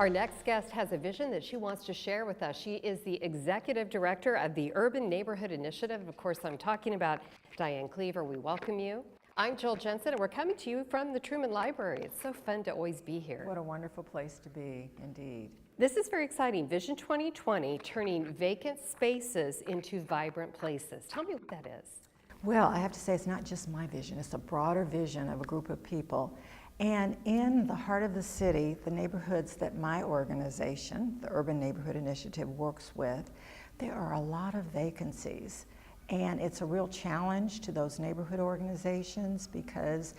Our next guest has a vision that she wants to share with us. She is the Executive Director of the Urban Neighborhood Initiative. Of course, I'm talking about Dianne Cleaver. We welcome you. I'm Jensen, and we're coming to you from the Truman Library. It's so fun to always be here. What a wonderful place to be, indeed. This is very exciting. Vision 2020, turning vacant spaces into vibrant places. Tell me what that is. Well, I have to say it's not just my vision. It's a broader vision of a group of people. And in the heart of the city, the neighborhoods that my organization, the Urban Neighborhood Initiative, works with, there are a lot of vacancies. And it's a real challenge to those neighborhood organizations because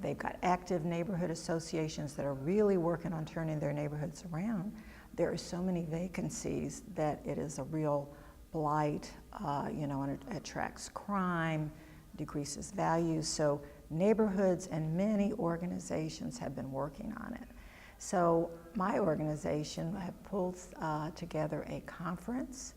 they've got active neighborhood associations that are really working on turning their neighborhoods around. There are so many vacancies that it is a real blight, and it attracts crime, decreases value. So neighborhoods and many organizations have been working on it. So my organization have pulled together a conference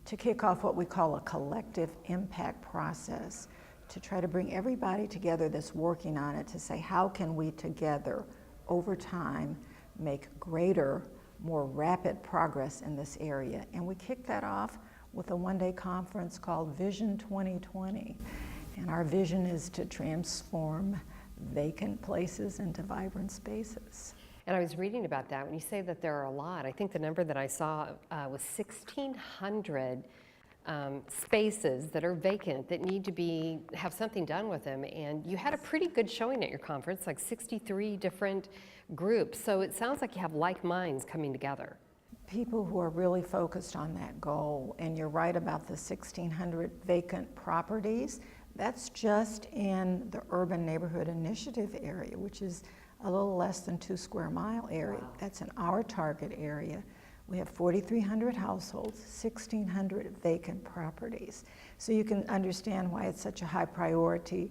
to kick off what we call a collective impact process, to try to bring everybody together that's working on it to say, how can we together, over time, make greater, more rapid progress in this area? And we kicked that off with a one-day conference called Vision 2020. And our vision is to transform vacant places into vibrant spaces. And I was reading about that. When you say that there are a lot, I think the number that I saw was 1,600 spaces that are vacant that need to have something done with them. And you had a pretty good showing at your conference, like 63 different groups. So it sounds like you have like minds coming together. People who are really focused on that goal. And you're right about the 1,600 vacant properties. That's just in the Urban Neighborhood Initiative area, which is a little less than 2 square mile area. Wow. That's in our target area. We have 4,300 households, 1,600 vacant properties. So you can understand why it's such a high priority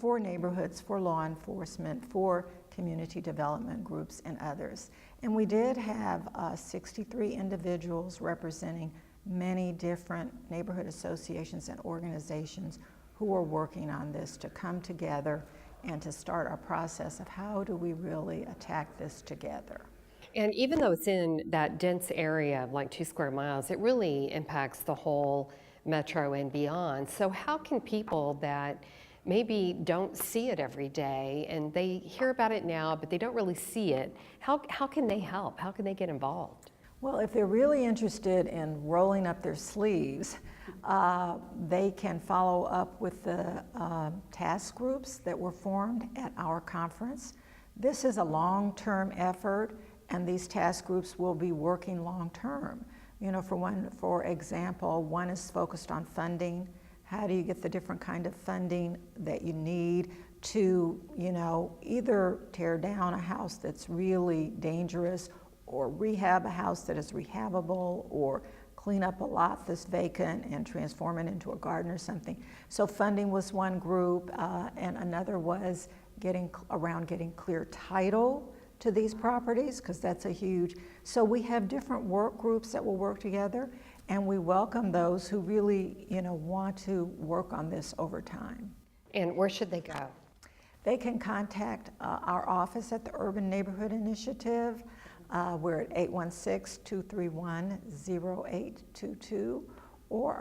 for neighborhoods, for law enforcement, for community development groups and others. And we did have 63 individuals representing many different neighborhood associations and organizations who are working on this to come together and to start our process of how do we really attack this together. And even though it's in that dense area of like 2 square miles, it really impacts the whole metro and beyond. So how can people that maybe don't see it every day and they hear about it now, but they don't really see it, how can they help? How can they get involved? Well, if they're really interested in rolling up their sleeves, they can follow up with the task groups that were formed at our conference. This is a long-term effort, and these task groups will be working long-term. For example, one is focused on funding. How do you get the different kind of funding that you need to, either tear down a house that's really dangerous, or rehab a house that is rehabable, or clean up a lot that's vacant and transform it into a garden or something. So funding was one group, and another was getting clear title to these properties, because that's a huge. So we have different work groups that will work together, and we welcome those who really, want to work on this over time. And where should they go? They can contact our office at the Urban Neighborhood Initiative. We're at 816-231-0822, or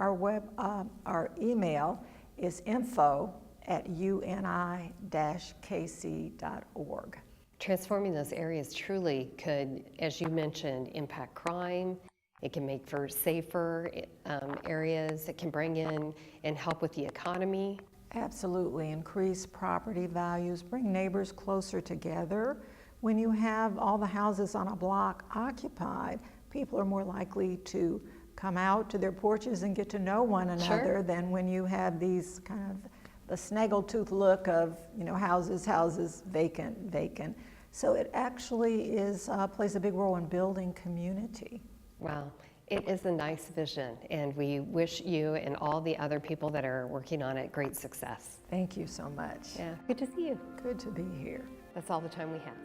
our email is info@uni-kc.org. Transforming those areas truly could, as you mentioned, impact crime. It can make for safer areas. It can bring in and help with the economy. Absolutely, increase property values, bring neighbors closer together. When you have all the houses on a block occupied, people are more likely to come out to their porches and get to know one another. Sure. Than when you have these kind of the snaggletooth look of, houses, vacant. So it actually plays a big role in building community. Wow, it is a nice vision, and we wish you and all the other people that are working on it great success. Thank you so much. Yeah, good to see you. Good to be here. That's all the time we have.